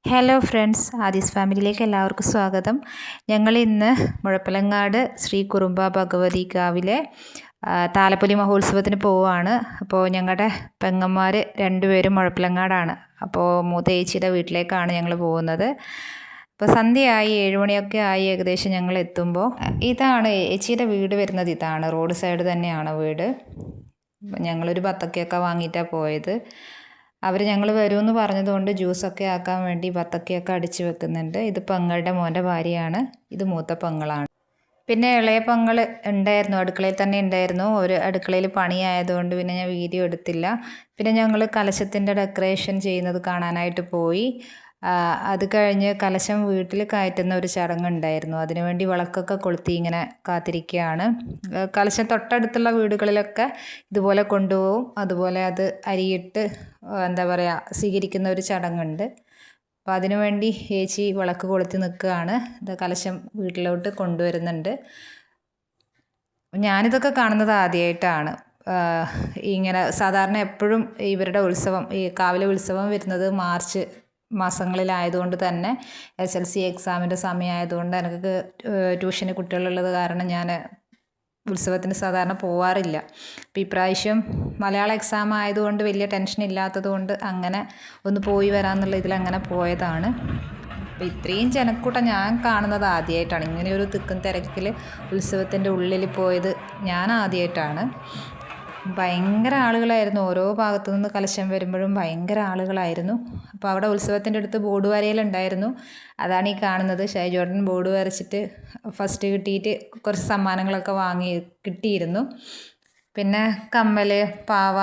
Hello friends, Aadhi's ഫാമിലിയിലേക്ക് എല്ലാവർക്കും സ്വാഗതം. ഞങ്ങൾ ഇന്ന് മുഴപ്പിലങ്ങാട് ശ്രീ കുറുമ്പ ഭഗവതി കാവിലെ താലപ്പൊലി മഹോത്സവത്തിന് പോവുകയാണ്. അപ്പോൾ ഞങ്ങളുടെ പെങ്ങന്മാർ രണ്ടുപേരും മുഴപ്പിലങ്ങാടാണ്. അപ്പോൾ മൂത്ത ചേച്ചിയുടെ വീട്ടിലേക്കാണ് ഞങ്ങൾ പോകുന്നത്. അപ്പോൾ സന്ധ്യയായി, 7 മണിയൊക്കെ ആയി ഏകദേശം ഞങ്ങൾ എത്തുമ്പോൾ. ഇതാണ് ചേച്ചിയുടെ വീട് വരുന്നത്. ഇതാണ് റോഡ് സൈഡ് തന്നെയാണ് വീട്. ഞങ്ങളൊരു ബത്തക്കയൊക്കെ വാങ്ങിയിട്ടാണ് പോയത്. അവർ ഞങ്ങൾ വരുമെന്ന് പറഞ്ഞതുകൊണ്ട് ജ്യൂസൊക്കെ ആക്കാൻ വേണ്ടി ബത്തക്കയൊക്കെ അടിച്ച് വെക്കുന്നുണ്ട്. ഇത് പെങ്ങളുടെ മോൻ്റെ ഭാര്യയാണ്, ഇത് മൂത്ത പെങ്ങളാണ്. പിന്നെ ഇളയ പെങ്ങൾ ഉണ്ടായിരുന്നു, അടുക്കളയിൽ തന്നെ ഉണ്ടായിരുന്നു. ഒരു അടുക്കളയിൽ പണിയായതുകൊണ്ട് പിന്നെ ഞാൻ വീഡിയോ എടുത്തില്ല. പിന്നെ ഞങ്ങൾ കലശത്തിൻ്റെ ഡെക്കറേഷൻ ചെയ്യുന്നത് കാണാനായിട്ട് പോയി. അത് കഴിഞ്ഞ് കലശം വീട്ടിൽ കയറ്റുന്ന ഒരു ചടങ്ങുണ്ടായിരുന്നു. അതിനുവേണ്ടി വിളക്കൊക്കെ കൊളുത്തി ഇങ്ങനെ കാത്തിരിക്കുകയാണ്. കലശം തൊട്ടടുത്തുള്ള വീടുകളിലൊക്കെ ഇതുപോലെ കൊണ്ടുപോകും. അതുപോലെ അത് അരിയിട്ട് എന്താ പറയുക, സ്വീകരിക്കുന്ന ഒരു ചടങ്ങുണ്ട്. അപ്പോൾ അതിനുവേണ്ടി ചേച്ചി വിളക്ക് കൊളുത്തി നിൽക്കുകയാണ്. ഇത് കലശം വീട്ടിലോട്ട് കൊണ്ടുവരുന്നുണ്ട്. ഞാനിതൊക്കെ കാണുന്നത് ആദ്യമായിട്ടാണ്. ഇങ്ങനെ സാധാരണ എപ്പോഴും ഇവരുടെ ഉത്സവം, ഈ കാവിലെ ഉത്സവം വരുന്നത് മാർച്ച് മാസങ്ങളിലായതുകൊണ്ട് തന്നെ SLC എക്സാമിൻ്റെ സമയമായതുകൊണ്ട് എനിക്ക് ട്യൂഷന് കുട്ടികളുള്ളത് കാരണം ഞാൻ ഉത്സവത്തിന് സാധാരണ പോവാറില്ല. അപ്പോൾ ഇപ്രാവശ്യം മലയാള എക്സാം ആയതുകൊണ്ട് വലിയ ടെൻഷൻ ഇല്ലാത്തത് കൊണ്ട് അങ്ങനെ ഒന്ന് പോയി വരാമെന്നുള്ള ഇതിലങ്ങനെ പോയതാണ്. അപ്പോൾ ഇത്രയും ജനക്കൂട്ടം ഞാൻ കാണുന്നത് ആദ്യമായിട്ടാണ്. ഇങ്ങനെയൊരു തിക്കും തിരക്കിൽ ഉത്സവത്തിൻ്റെ ഉള്ളിൽ പോയത് ഞാൻ ആദ്യമായിട്ടാണ്. ഭയങ്കര ആളുകളായിരുന്നു. ഓരോ ഭാഗത്തു നിന്ന് കലശം വരുമ്പോഴും ഭയങ്കര ആളുകളായിരുന്നു. അപ്പോൾ അവിടെ ഉത്സവത്തിൻ്റെ അടുത്ത് ബോർഡ് വരയിലുണ്ടായിരുന്നു. അതാണ് ഈ കാണുന്നത്. ഷൈജോട്ടൻ ബോർഡ് വരച്ചിട്ട് ഫസ്റ്റ് കിട്ടിയിട്ട് കുറച്ച് സമ്മാനങ്ങളൊക്കെ കിട്ടിയിരുന്നു. പിന്നെ കമ്മൽ, പാവ,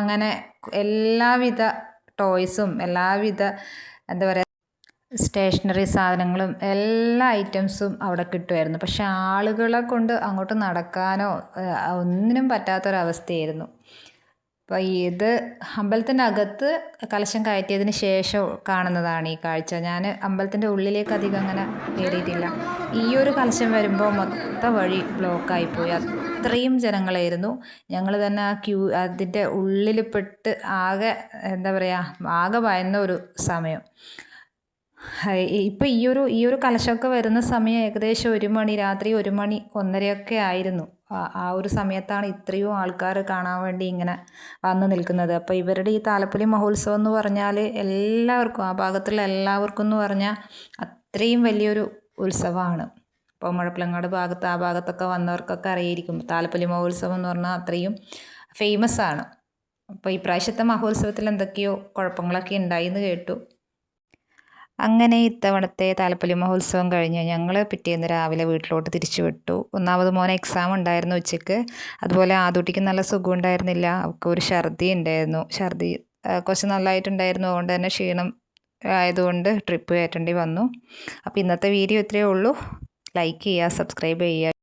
അങ്ങനെ എല്ലാവിധ ടോയ്സും എല്ലാവിധ എന്താ പറയുക സ്റ്റേഷനറി സാധനങ്ങളും എല്ലാ ഐറ്റംസും അവിടെ കിട്ടുമായിരുന്നു. പക്ഷെ ആളുകളെ കൊണ്ട് അങ്ങോട്ട് നടക്കാനോ ഒന്നിനും പറ്റാത്തൊരവസ്ഥയായിരുന്നു. അപ്പോൾ ഇത് അമ്പലത്തിൻ്റെ അകത്ത് കലശം കയറ്റിയതിന് ശേഷം കാണുന്നതാണ് ഈ കാഴ്ച. ഞാൻ അമ്പലത്തിൻ്റെ ഉള്ളിലേക്ക് അധികം അങ്ങനെ കയറിയിട്ടില്ല. ഈ ഒരു കലശം വരുമ്പോൾ മൊത്തം വഴി ബ്ലോക്കായിപ്പോയി. അത്രയും ജനങ്ങളായിരുന്നു. ഞങ്ങൾ തന്നെ ആ അതിൻ്റെ ഉള്ളിൽ പെട്ട് ആകെ എന്താ പറയുക, ആകെ ഭയന്ന ഒരു സമയം. ഇപ്പം ഈ ഒരു കലശമൊക്കെ വരുന്ന സമയം ഏകദേശം 1 മണി, രാത്രി 1 മണി 1:30 ആയിരുന്നു. ആ ഒരു സമയത്താണ് ഇത്രയും ആൾക്കാർ കാണാൻ വേണ്ടി ഇങ്ങനെ വന്ന് നിൽക്കുന്നത്. അപ്പോൾ ഇവരുടെ ഈ താലപ്പൊലി മഹോത്സവം എന്ന് പറഞ്ഞാൽ എല്ലാവർക്കും, ആ ഭാഗത്തുള്ള എല്ലാവർക്കും എന്ന് പറഞ്ഞാൽ അത്രയും വലിയൊരു ഉത്സവമാണ്. അപ്പോൾ മുഴപ്പിലങ്ങാട് ഭാഗത്ത്, ആ ഭാഗത്തൊക്കെ വന്നവർക്കൊക്കെ അറിയായിരിക്കും. താലപ്പൊലി മഹോത്സവം എന്ന് പറഞ്ഞാൽ അത്രയും ഫേമസ് ആണ്. അപ്പോൾ ഈ പ്രാവശ്യത്തെ മഹോത്സവത്തിൽ എന്തൊക്കെയോ കുഴപ്പങ്ങളൊക്കെ ഉണ്ടായിന്ന് കേട്ടു. അങ്ങനെ ഇത്തവണത്തെ താലപ്പൊലി മഹോത്സവം കഴിഞ്ഞ് ഞങ്ങൾ പിറ്റേന്ന് രാവിലെ വീട്ടിലോട്ട് തിരിച്ചു വിട്ടു. ഒന്നാമത് മോനെ എക്സാം ഉണ്ടായിരുന്നു ഉച്ചയ്ക്ക്. അതുപോലെ ആദൂട്ടിക്ക് നല്ല സുഖം ഉണ്ടായിരുന്നില്ല. അവൾക്ക് ഒരു ഛർദി ഉണ്ടായിരുന്നു. ഛർദി കുറച്ച് നല്ലതായിട്ടുണ്ടായിരുന്നു. അതുകൊണ്ട് തന്നെ ക്ഷീണം ആയതുകൊണ്ട് ട്രിപ്പ് കയറ്റേണ്ടി വന്നു. അപ്പോൾ ഇന്നത്തെ വീഡിയോ ഇത്രയേ ഉള്ളൂ. ലൈക്ക് ചെയ്യുക, സബ്സ്ക്രൈബ് ചെയ്യുക.